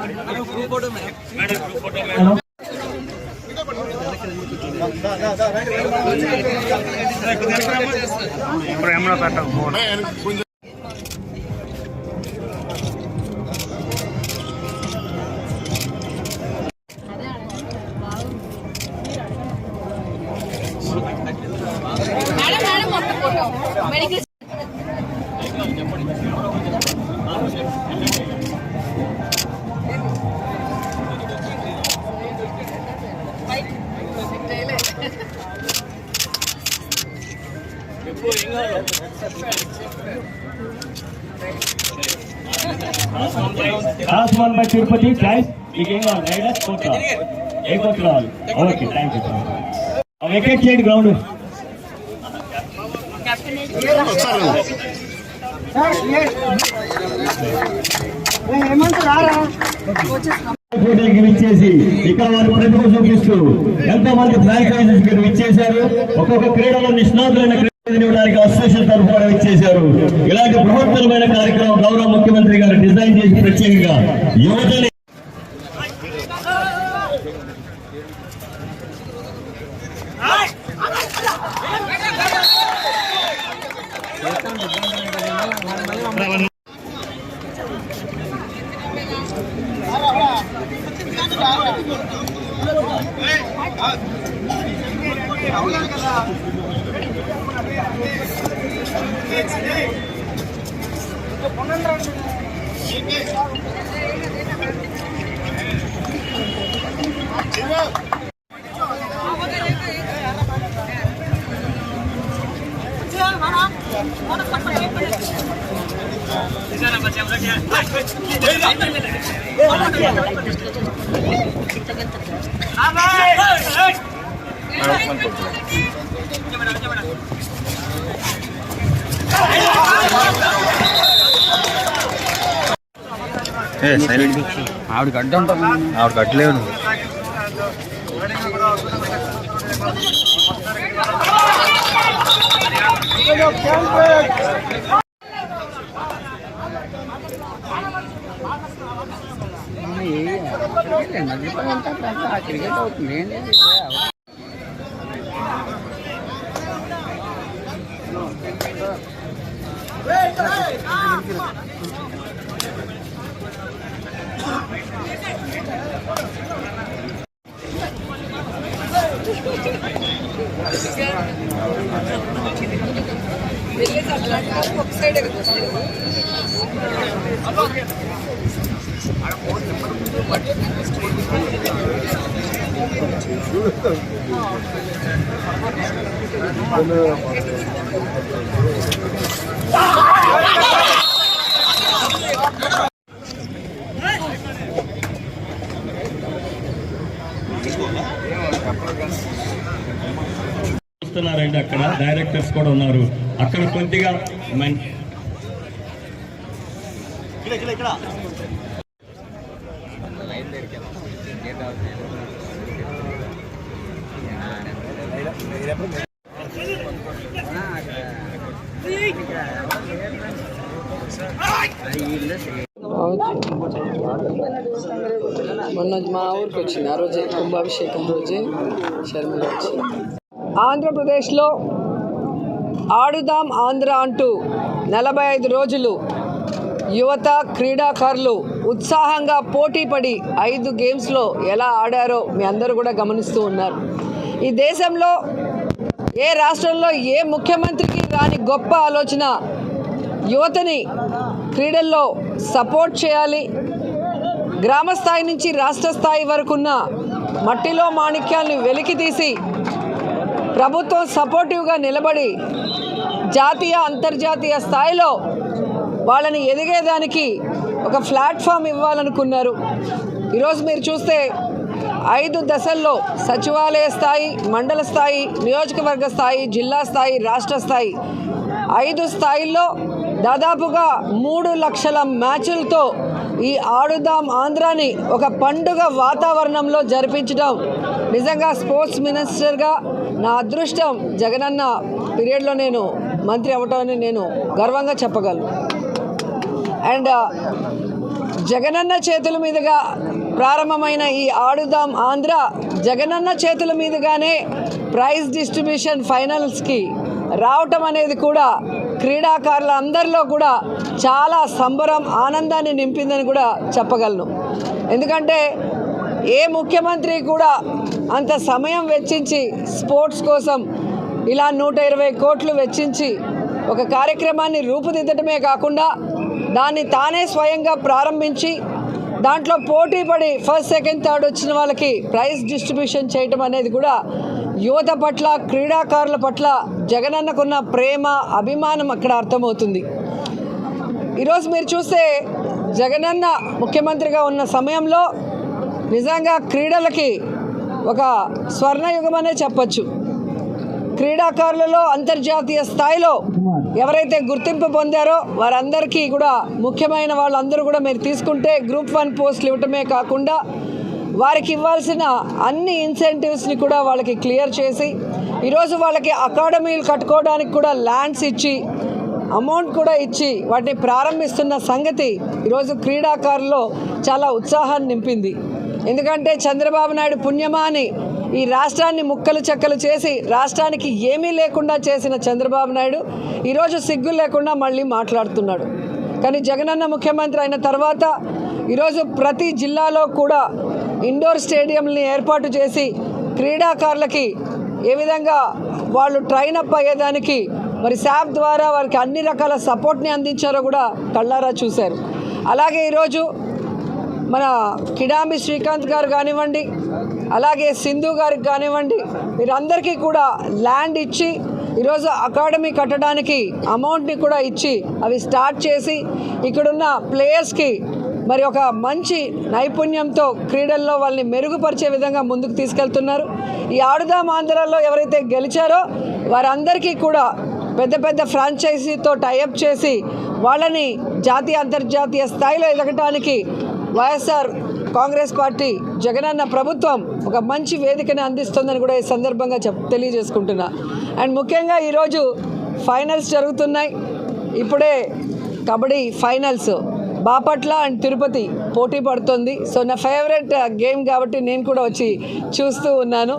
Last one by Tirupati, guys. You can go riders, coach. A coach all. Okay, thank you. Vacate shade ground. పోటీకి విచ్చేసి ఇక్కడ వారి ప్రతిభ చూపిస్తూ ఎంతో మంది ఫ్రాంచైజీస్ ఇక్కడ విచ్చేశారు. ఒక్కొక్క క్రీడలో నిష్ణాతులైన ఇవ్వడానికి అసోసియేషన్ తరఫు కూడా ఇచ్చేశారు. ఇలాంటి బృహత్తరమైన కార్యక్రమం గౌరవ ముఖ్యమంత్రి గారు డిజైన్ చేసి ప్రత్యేకంగా యువతని ఆవిడ గడ్డ ఉంటాం, ఆవిడ గడ్డలేవు. క్రికెట్ అవుతుంది ఏంటి చూస్తున్నారండి, అక్కడ డైరెక్టర్స్ కూడా ఉన్నారు. అక్కడ కొద్దిగా మొన్న మా ఊరికి వచ్చింది, ఆ రోజే కుంభాభిషేకం రోజే షర్మిల వచ్చింది. ఆంధ్రప్రదేశ్లో ఆడుదాం ఆంధ్ర అంటూ 45 రోజులు యువత క్రీడాకారులు ఉత్సాహంగా పోటీపడి 5 గేమ్స్లో ఎలా ఆడారో మీ అందరూ కూడా గమనిస్తూ ఉన్నారు. ఈ దేశంలో ఏ రాష్ట్రంలో ఏ ముఖ్యమంత్రికి రాని గొప్ప ఆలోచన యువతని క్రీడల్లో సపోర్ట్ చేయాలి, గ్రామ స్థాయి నుంచి రాష్ట్ర స్థాయి వరకున్న మట్టిలో మాణిక్యాలను వెలికితీసి ప్రభుత్వం సపోర్టివ్గా నిలబడి జాతీయ అంతర్జాతీయ స్థాయిలో వాళ్ళని ఎదిగేదానికి ఒక ప్లాట్ఫామ్ ఇవ్వాలనుకున్నారు. ఈరోజు మీరు చూస్తే 5 దశల్లో సచివాలయ స్థాయి, మండల స్థాయి, నియోజకవర్గ స్థాయి, జిల్లా స్థాయి, రాష్ట్ర స్థాయి 5 స్థాయిల్లో దాదాపుగా 3 లక్షల మ్యాచ్లతో ఈ ఆడుదాం ఆంధ్రాని ఒక పండుగ వాతావరణంలో జరిపించడం నిజంగా స్పోర్ట్స్ మినిస్టర్గా నా అదృష్టం. జగనన్న పీరియడ్లో నేను మంత్రి అవ్వటాన్ని నేను గర్వంగా చెప్పగలను. అండ్ జగనన్న చేతుల మీదుగా ప్రారంభమైన ఈ ఆడుదాం ఆంధ్ర జగనన్న చేతుల మీదుగానే ప్రైజ్ డిస్ట్రిబ్యూషన్ ఫైనల్స్కి రావటం అనేది కూడా క్రీడాకారుల అందరిలో కూడా చాలా సంబరం, ఆనందాన్ని నింపిందని కూడా చెప్పగలను. ఎందుకంటే ఏ ముఖ్యమంత్రి కూడా అంత సమయం వెచ్చించి స్పోర్ట్స్ కోసం ఇలా 120 కోట్లు వెచ్చించి ఒక కార్యక్రమాన్ని రూపుదిద్దటమే కాకుండా దాన్ని తానే స్వయంగా ప్రారంభించి దాంట్లో పోటీ పడి ఫస్ట్, సెకండ్, థర్డ్ వచ్చిన వాళ్ళకి ప్రైజ్ డిస్ట్రిబ్యూషన్ చేయటం అనేది కూడా యువత పట్ల, క్రీడాకారుల పట్ల జగనన్నకున్న ప్రేమ, అభిమానం అక్కడ అర్థమవుతుంది. ఈరోజు మీరు చూస్తే జగనన్న ముఖ్యమంత్రిగా ఉన్న సమయంలో నిజంగా క్రీడలకి ఒక స్వర్ణయుగం అనే చెప్పచ్చు. క్రీడాకారులలో అంతర్జాతీయ స్థాయిలో ఎవరైతే గుర్తింపు పొందారో వారందరికీ కూడా ముఖ్యమైన వాళ్ళందరూ కూడా మీరు తీసుకుంటే గ్రూప్ 1 పోస్టులు ఇవ్వటమే కాకుండా వారికి ఇవ్వాల్సిన అన్ని ఇన్సెంటివ్స్ని కూడా వాళ్ళకి క్లియర్ చేసి ఈరోజు వాళ్ళకి అకాడమీలు కట్టుకోవడానికి కూడా ల్యాండ్స్ ఇచ్చి అమౌంట్ కూడా ఇచ్చి వాటిని ప్రారంభిస్తున్న సంగతి ఈరోజు క్రీడాకారుల్లో చాలా ఉత్సాహాన్ని నింపింది. ఎందుకంటే చంద్రబాబు నాయుడు పుణ్యమాని ఈ రాష్ట్రాన్ని ముక్కలు చెక్కలు చేసి రాష్ట్రానికి ఏమీ లేకుండా చేసిన చంద్రబాబు నాయుడు ఈరోజు సిగ్గు లేకుండా మళ్ళీ మాట్లాడుతున్నాడు. కానీ జగనన్న ముఖ్యమంత్రి అయిన తర్వాత ఈరోజు ప్రతి జిల్లాలో కూడా ఇండోర్ స్టేడియంని ఏర్పాటు చేసి క్రీడాకారులకి ఏ విధంగా వాళ్ళు ట్రైన్ అప్ అయ్యేదానికి మరి శాప్ ద్వారా వారికి అన్ని రకాల సపోర్ట్ని అందించారో కూడా కళ్ళారా చూశారు. అలాగే ఈరోజు మన కిడాంబి శ్రీకాంత్ గారు కానివ్వండి, అలాగే సింధు గారికి కానివ్వండి, వీరందరికీ కూడా ల్యాండ్ ఇచ్చి ఈరోజు అకాడమీ కట్టడానికి అమౌంట్ని కూడా ఇచ్చి అవి స్టార్ట్ చేసి ఇక్కడున్న ప్లేయర్స్కి మరి ఒక మంచి నైపుణ్యంతో క్రీడల్లో వాళ్ళని మెరుగుపరిచే విధంగా ముందుకు తీసుకెళ్తున్నారు. ఈ ఆడుదాం ఆంధ్రాలో ఎవరైతే గెలిచారో వారందరికీ కూడా పెద్ద పెద్ద ఫ్రాంచైజీతో టైఅప్ చేసి వాళ్ళని జాతీయ అంతర్జాతీయ స్థాయిలో ఎదగటానికి వైఎస్ఆర్ కాంగ్రెస్ పార్టీ జగనన్న ప్రభుత్వం ఒక మంచి వేదికని అందిస్తుందని కూడా ఈ సందర్భంగా తెలియజేసుకుంటున్నా. అండ్ ముఖ్యంగా ఈరోజు ఫైనల్స్ జరుగుతున్నాయి. ఇప్పుడే కబడ్డీ ఫైనల్స్ బాపట్ల అండ్ తిరుపతి పోటీ పడుతుంది. సో నా ఫేవరెట్ గేమ్ కాబట్టి నేను కూడా వచ్చి చూస్తూ ఉన్నాను.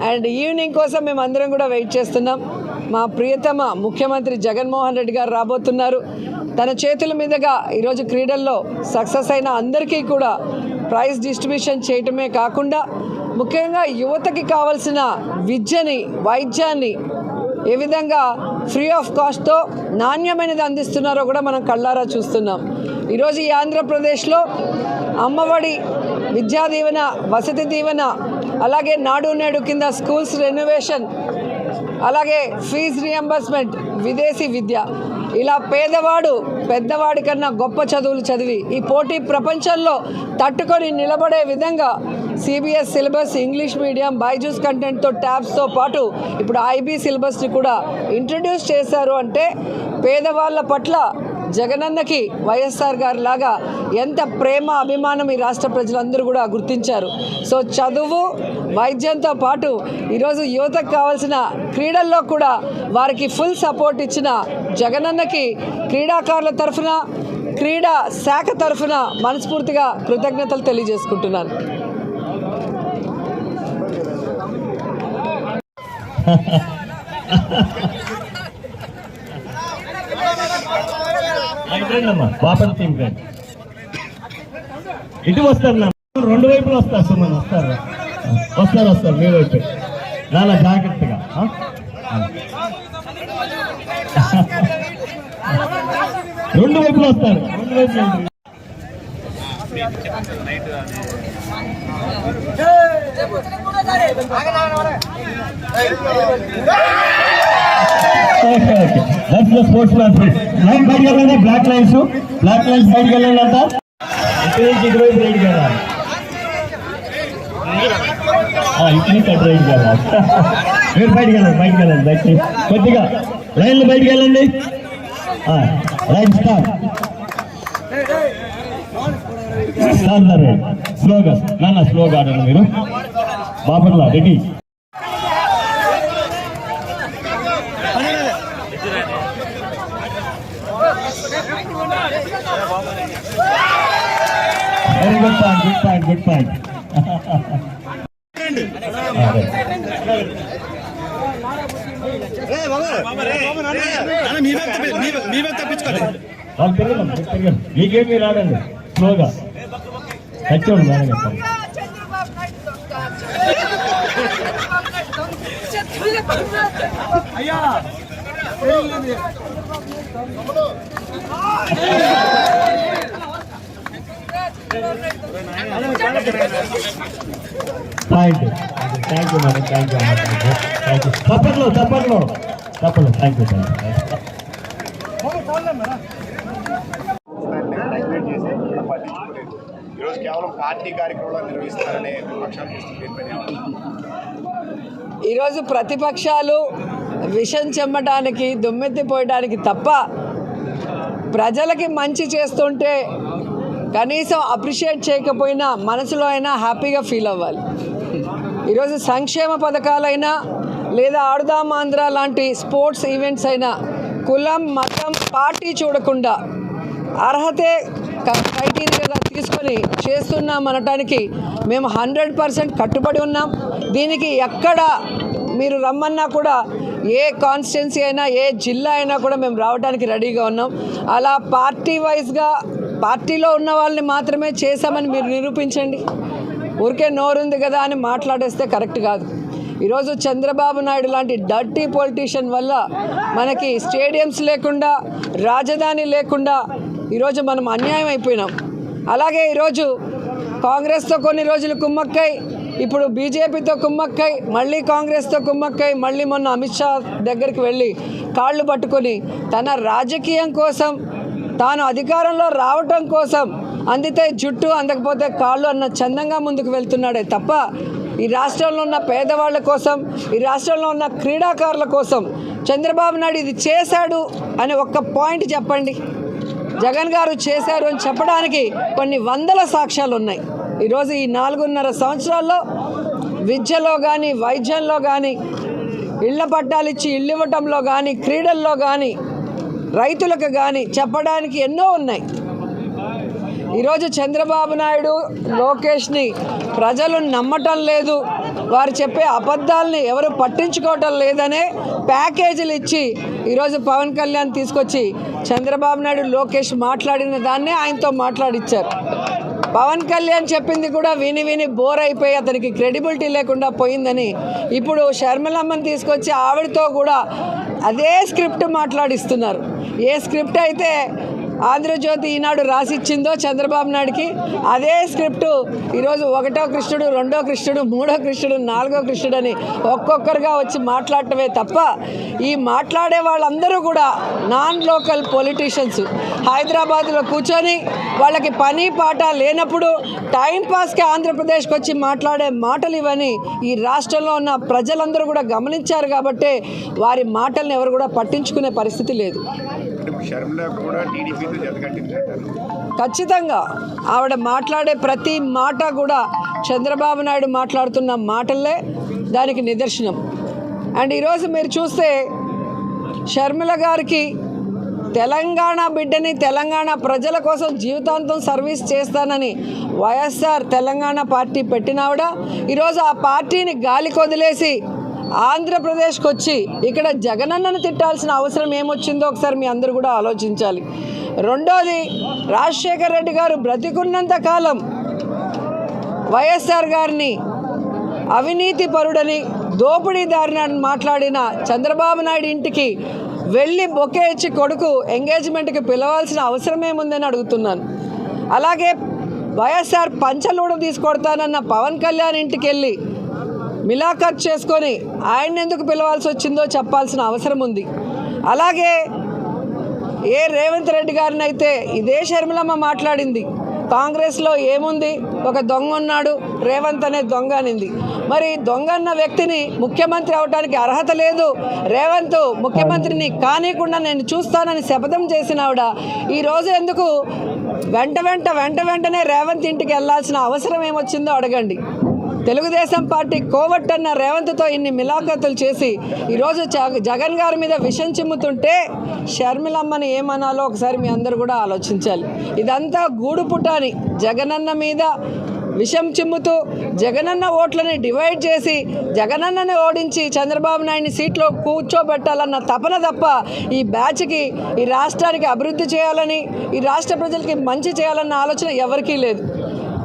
అండ్ ఈవినింగ్ కోసం మేము అందరం కూడా వెయిట్ చేస్తున్నాం. మా ప్రియతమ ముఖ్యమంత్రి జగన్మోహన్ రెడ్డి గారు రాబోతున్నారు. తన చేతుల మీదుగా ఈరోజు క్రీడల్లో సక్సెస్ అయిన అందరికీ కూడా ప్రైజ్ డిస్ట్రిబ్యూషన్ చేయటమే కాకుండా ముఖ్యంగా యువతకి కావాల్సిన విద్యని, వైద్యాన్ని ఏ విధంగా ఫ్రీ ఆఫ్ కాస్ట్తో నాణ్యమైనది అందిస్తున్నారో కూడా మనం కళ్ళారా చూస్తున్నాం. ఈరోజు ఈ ఆంధ్రప్రదేశ్లో అమ్మఒడి, విద్యా దీవెన, వసతి దీవెన, అలాగే నాడు నేడు కింద స్కూల్స్ రెనోవేషన్, అలాగే ఫీజు రియంబర్స్మెంట్, విదేశీ విద్య, ఇలా పేదవాడు పెద్దవాడి కన్నా గొప్ప చదువులు చదివి ఈ పోటీ ప్రపంచంలో తట్టుకొని నిలబడే విధంగా CBSE syllabus, English medium, Byju's కంటెంట్తో ట్యాబ్స్తో పాటు ఇప్పుడు ఐబీ సిలబస్ని కూడా ఇంట్రడ్యూస్ చేశారు. అంటే పేదవాళ్ళ పట్ల జగనన్నకి వైఎస్ఆర్ గారి లాగా ఎంత ప్రేమ, అభిమానం ఈ రాష్ట్ర ప్రజలందరూ కూడా గుర్తించారు. సో చదువు, వైద్యంతో పాటు ఈరోజు యువతకు కావాల్సిన క్రీడల్లో కూడా వారికి ఫుల్ సపోర్ట్ ఇచ్చిన జగనన్నకి క్రీడాకారుల తరఫున, క్రీడా శాఖ తరఫున మనస్ఫూర్తిగా కృతజ్ఞతలు తెలియజేసుకుంటున్నాను. ఇటు వస్తారు, రెండు వైపులు వస్తారు. సుమన్ వస్తారు మీ వైపు చాలా జాగ్రత్తగా. రెండు వైపులు వస్తారు, రెండు వైపులు. స్పోర్ట్స్ మ్యాన్ లైన్ బయటకు వెళ్ళండి. బ్లాక్ లైన్స్ బయటకు వెళ్ళండి అంట. ఇటువైపు రైడ్కి వెళ్ళాలి, ఇటు రైడ్కి వెళ్ళాలి. మీరు బయటకు వెళ్ళండి బయట కొద్దిగా లైన్లు బయటకు వెళ్ళండి. Right start. స్లోగా స్లోగా ఆడండి మీరు. Bapatla ready. Very good point. వాళ్ళు తిరగండి, మీకేం మీరు ఆడండి స్లోగా. ఖచ్చితంగా madam point. Thank you madam, thank you. తప్పట్లో థ్యాంక్ యూ. ఈరోజు కేవలం పార్టీ కార్యక్రమాలు నిర్వహిస్తారనే విపక్షాలు ఈరోజు ప్రతిపక్షాలు విషం చెమ్మటానికి, దుమ్మెత్తిపోయడానికి తప్ప ప్రజలకి మంచి చేస్తుంటే కనీసం అప్రిషియేట్ చేయకపోయినా మనసులో అయినా హ్యాపీగా ఫీల్ అవ్వాలి. ఈరోజు సంక్షేమ పథకాలైనా లేదా ఆడుదాం ఆంధ్ర లాంటి స్పోర్ట్స్ ఈవెంట్స్ అయినా కులం, మతం, పార్టీ చూడకుండా అర్హతే క్రైటీరియాగా తీసుకొని చేస్తున్నామనటానికి మేము 100% కట్టుబడి ఉన్నాం. దీనికి ఎక్కడ మీరు రమ్మన్నా కూడా, ఏ కాన్స్టిట్యున్సీ అయినా, ఏ జిల్లా అయినా కూడా మేము రావడానికి రెడీగా ఉన్నాం. అలా పార్టీ వైజ్గా పార్టీలో ఉన్న వాళ్ళని మాత్రమే చేశామని మీరు నిరూపించండి. ఊరికే నోరుంది కదా అని మాట్లాడేస్తే కరెక్ట్ కాదు. ఈరోజు చంద్రబాబు నాయుడు లాంటి డర్టీ పొలిటీషియన్ వల్ల మనకి స్టేడియంస్ లేకుండా, రాజధాని లేకుండా ఈరోజు మనం అన్యాయం అయిపోయినాం. అలాగే ఈరోజు కాంగ్రెస్తో కొన్ని రోజులు కుమ్మక్కై, ఇప్పుడు బీజేపీతో కుమ్మక్కై, మళ్ళీ కాంగ్రెస్తో కుమ్మక్కై, మళ్ళీ మొన్న అమిత్ షా దగ్గరికి వెళ్ళి కాళ్ళు పట్టుకొని తన రాజకీయం కోసం, తాను అధికారంలో రావటం కోసం అందితే జుట్టు, అందకపోతే కాళ్ళు అన్న చందంగా ముందుకు వెళ్తున్నాడే తప్ప ఈ రాష్ట్రంలో ఉన్న పేదవాళ్ళ కోసం, ఈ రాష్ట్రంలో ఉన్న క్రీడాకారుల కోసం చంద్రబాబు నాయుడు ఇది చేశాడు అని ఒక్క పాయింట్ చెప్పండి. జగన్ గారు చేశారు అని చెప్పడానికి కొన్ని వందల సాక్ష్యాలు ఉన్నాయి. ఈరోజు ఈ 4.5 సంవత్సరాల్లో విద్యలో కానీ, వైద్యంలో కానీ, ఇళ్ల పట్టాలు ఇచ్చి ఇల్లు ఇవ్వటంలో కానీ, క్రీడల్లో కానీ, రైతులకు కానీ చెప్పడానికి ఎన్నో ఉన్నాయి. ఈరోజు చంద్రబాబు నాయుడు, లోకేష్ని ప్రజలు నమ్మటం లేదు, వారు చెప్పే అబద్ధాలని ఎవరు పట్టించుకోవటం లేదనే ప్యాకేజీలు ఇచ్చి ఈరోజు పవన్ కళ్యాణ్ తీసుకొచ్చి చంద్రబాబు నాయుడు, లోకేష్ మాట్లాడిన దాన్నే ఆయనతో మాట్లాడిచ్చారు. పవన్ కళ్యాణ్ చెప్పింది కూడా విని విని బోర్ అయిపోయి అతనికి క్రెడిబిలిటీ లేకుండా పోయిందని ఇప్పుడు షర్మిలమ్మని తీసుకొచ్చి ఆవిడతో కూడా అదే స్క్రిప్ట్ మాట్లాడిస్తున్నారు. ఏ స్క్రిప్ట్ అయితే ఆంధ్రజ్యోతి ఈనాడు రాసిచ్చిందో చంద్రబాబు నాయుడికి, అదే స్క్రిప్టు ఈరోజు 1వ కృష్ణుడు, 2వ కృష్ణుడు, 3వ కృష్ణుడు, 4వ కృష్ణుడు అని ఒక్కొక్కరుగా వచ్చి మాట్లాడటమే తప్ప ఈ మాట్లాడే వాళ్ళందరూ కూడా నాన్ లోకల్ పొలిటీషియన్స్. హైదరాబాద్లో కూర్చొని వాళ్ళకి పని పాట లేనప్పుడు టైంపాస్కి ఆంధ్రప్రదేశ్కి వచ్చి మాట్లాడే మాటలు ఇవని ఈ రాష్ట్రంలో ఉన్న ప్రజలందరూ కూడా గమనించారు. కాబట్టే వారి మాటలను ఎవరు కూడా పట్టించుకునే పరిస్థితి లేదు. ఖచ్చితంగా ఆవిడ మాట్లాడే ప్రతి మాట కూడా చంద్రబాబు నాయుడు మాట్లాడుతున్న మాటలే దానికి నిదర్శనం. అండ్ ఈరోజు మీరు చూస్తే షర్మిల గారికి తెలంగాణ బిడ్డని, తెలంగాణ ప్రజల కోసం జీవితాంతం సర్వీస్ చేస్తానని వైఎస్ఆర్ తెలంగాణ పార్టీ పెట్టినావిడ ఈరోజు ఆ పార్టీని గాలికి వదిలేసి ఆంధ్రప్రదేశ్కి వచ్చి ఇక్కడ జగనన్నను తిట్టాల్సిన అవసరం ఏమొచ్చిందో ఒకసారి మీ అందరూ కూడా ఆలోచించాలి. రెండోది, రాజశేఖర్ రెడ్డి గారు బ్రతికున్నంత కాలం వైఎస్ఆర్ గారిని అవినీతి పరుడని, దోపిడీదారుని మాట్లాడిన చంద్రబాబు నాయుడు ఇంటికి వెళ్ళి బొకే ఇచ్చి కొడుకు ఎంగేజ్మెంట్కి పిలవాల్సిన అవసరం ఏముందని అడుగుతున్నాను. అలాగే వైఎస్ఆర్ పంచలూడ తీసుకొడతానన్న పవన్ కళ్యాణ్ ఇంటికి వెళ్ళి మిలాఖత్ చేసుకొని ఆయన ఎందుకు పిలవాల్సి వచ్చిందో చెప్పాల్సిన అవసరం ఉంది. అలాగే రేవంత్ రెడ్డి గారిని అయితే ఇదే షర్మిలమ్మ మాట్లాడింది, కాంగ్రెస్లో ఏముంది, ఒక దొంగ ఉన్నాడు, రేవంత్ అనే దొంగ అనింది. మరి దొంగ అన్న వ్యక్తిని ముఖ్యమంత్రి అవడానికి అర్హత లేదు, రేవంత్ ముఖ్యమంత్రిని కానీకుండా నేను చూస్తానని శపథం చేసిన ఆవిడ ఈరోజు ఎందుకు వెంటనే రేవంత్ ఇంటికి వెళ్ళాల్సిన అవసరం ఏమొచ్చిందో అడగండి. తెలుగుదేశం పార్టీ కోవట్టన్న రేవంత్తో ఇన్ని మిలాఖతులు చేసి ఈరోజు జగన్ గారి మీద విషం చిమ్ముతుంటే షర్మిలమ్మని ఏమనాలో ఒకసారి మీ అందరూ కూడా ఆలోచించాలి. ఇదంతా గూడుపుటాని జగనన్న మీద విషం చిమ్ముతూ జగనన్న ఓట్లని డివైడ్ చేసి జగనన్నని ఓడించి చంద్రబాబు నాయుడిని సీట్లో కూర్చోబెట్టాలన్న తపన తప్ప ఈ బ్యాచ్కి, ఈ రాష్ట్రానికి అభివృద్ధి చేయాలని, ఈ రాష్ట్ర ప్రజలకి మంచి చేయాలన్న ఆలోచన ఎవరికీ లేదు.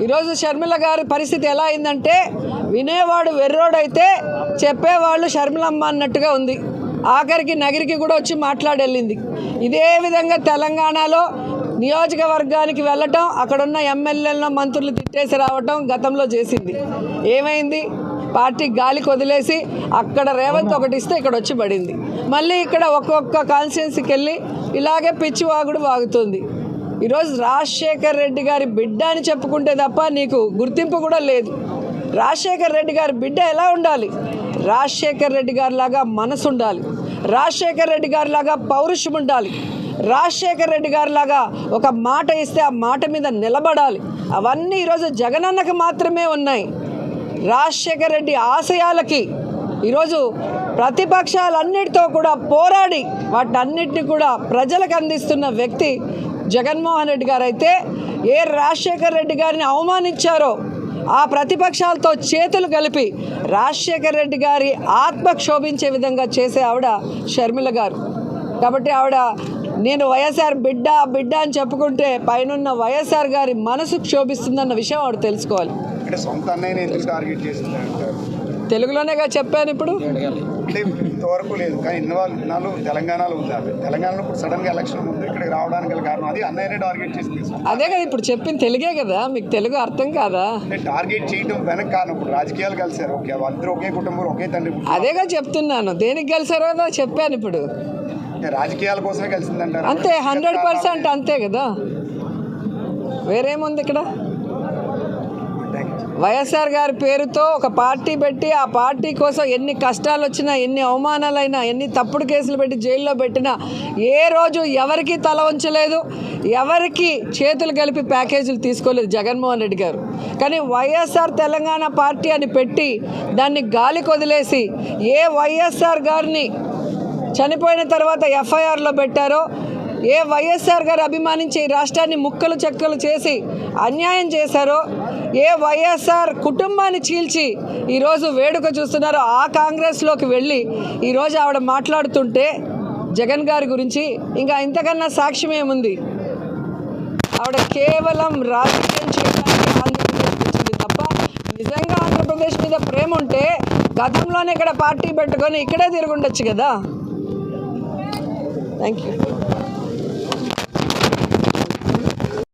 ఈరోజు షర్మిల గారి పరిస్థితి ఎలా అయిందంటే వినేవాడు వెర్రోడైతే చెప్పేవాళ్ళు షర్మిలమ్మ అన్నట్టుగా ఉంది. ఆఖరికి నగిరికి కూడా వచ్చి మాట్లాడెళ్ళింది. ఇదే విధంగా తెలంగాణలో నియోజకవర్గానికి వెళ్ళటం, అక్కడున్న ఎమ్మెల్యేలను, మంత్రులు తిట్టేసి రావటం గతంలో చేసింది. ఏమైంది? పార్టీ గాలికి వదిలేసి అక్కడ రేవంత్ ఒకటి ఇస్తే ఇక్కడ వచ్చి పడింది. మళ్ళీ ఇక్కడ ఒక్కొక్క కాన్స్టిట్యున్సీకి వెళ్ళి ఇలాగే పిచ్చి వాగుడు వాగుతుంది. ఈరోజు రాజశేఖర్ రెడ్డి గారి బిడ్డ అని చెప్పుకుంటే తప్ప నీకు గుర్తింపు కూడా లేదు. రాజశేఖర్ రెడ్డి గారి బిడ్డ ఎలా ఉండాలి? రాజశేఖర్ రెడ్డి గారి లాగా మనసు ఉండాలి, రాజశేఖర్ రెడ్డి గారి లాగా పౌరుషం ఉండాలి, రాజశేఖర్ రెడ్డి గారి లాగా ఒక మాట ఇస్తే ఆ మాట మీద నిలబడాలి. అవన్నీ ఈరోజు జగనన్నకు మాత్రమే ఉన్నాయి. రాజశేఖర్ రెడ్డి ఆశయాలకి ఈరోజు ప్రతిపక్షాలన్నిటితో కూడా పోరాడి వాటన్నిటిని కూడా ప్రజలకు అందిస్తున్న వ్యక్తి జగన్మోహన్ రెడ్డి గారు అయితే రాజశేఖర్ రెడ్డి గారిని అవమానించారో ఆ ప్రతిపక్షాలతో చేతులు కలిపి రాజశేఖర్ రెడ్డి గారి ఆత్మ క్షోభించే విధంగా చేసే ఆవిడ షర్మిల గారు. కాబట్టి ఆవిడ నేను వైఎస్ఆర్ బిడ్డ అని చెప్పుకుంటే పైనున్న వైఎస్ఆర్ గారి మనసు క్షోభిస్తుందన్న విషయం ఆవిడ తెలుసుకోవాలి. తెలుగులోనేగా చెప్పాను. ఇప్పుడు ఇంతవరకు లేదు, కానీ ఇన్నాళ్ళు తెలంగాణలో ఉంది. తెలంగాణలో ఇప్పుడు సడన్గా ఎలక్షన్ ముందు ఇక్కడికి రావడానికి గల కారణం అది అన్నయ్యనే టార్గెట్ చేసింది. అదే కదా ఇప్పుడు చెప్పింది, తెలుగే కదా, మీకు తెలుగు అర్థం కాదా? టార్గెట్ చేయడం వెనక కారణం ఇప్పుడు రాజకీయాలు కలిసారు. ఓకే, అందరూ ఒకే కుటుంబం, ఒకే తండ్రి. అదేగా చెప్తున్నాను, దేనికి కలిసారో చెప్పాను. ఇప్పుడు రాజకీయాల కోసమే కలిసిందంటారు. అంతే, 100% అంతే కదా, వేరేముంది ఇక్కడ? వైఎస్ఆర్ గారి పేరుతో ఒక పార్టీ పెట్టి ఆ పార్టీ కోసం ఎన్ని కష్టాలు వచ్చినా, ఎన్ని అవమానాలైనా, ఎన్ని తప్పుడు కేసులు పెట్టి జైల్లో పెట్టినా ఏ రోజు ఎవరికి తల వంచలేదు. ఎవరికి చేతులు కలిపి ప్యాకేజీలు తీసుకోలేదు జగన్మోహన్ రెడ్డి గారు. కానీ వైఎస్ఆర్ తెలంగాణ పార్టీ అని పెట్టి దాన్ని గాలికి వదిలేసి ఏ వైఎస్ఆర్ గారిని చనిపోయిన తర్వాత ఎఫ్ఐఆర్లో పెట్టారో, ఏ వైఎస్ఆర్ గారు అభిమానించి ఈ రాష్ట్రాన్ని ముక్కలు చెక్కలు చేసి అన్యాయం చేశారో, ఏ వైఎస్ఆర్ కుటుంబాన్ని చీల్చి ఈరోజు వేడుక చూస్తున్నారో ఆ కాంగ్రెస్లోకి వెళ్ళి ఈరోజు ఆవిడ మాట్లాడుతుంటే జగన్ గారి గురించి ఇంకా ఇంతకన్నా సాక్ష్యం ఏముంది? ఆవిడ కేవలం రాజకీయం చేయడానికి ఆంధ్రప్రదేశ్ వచ్చింది తప్ప నిజంగా ఆంధ్రప్రదేశ్ మీద ప్రేమ ఉంటే గతంలోనే ఇక్కడ పార్టీ పెట్టుకొని ఇక్కడే తిరుగుండొచ్చు కదా. Thank you.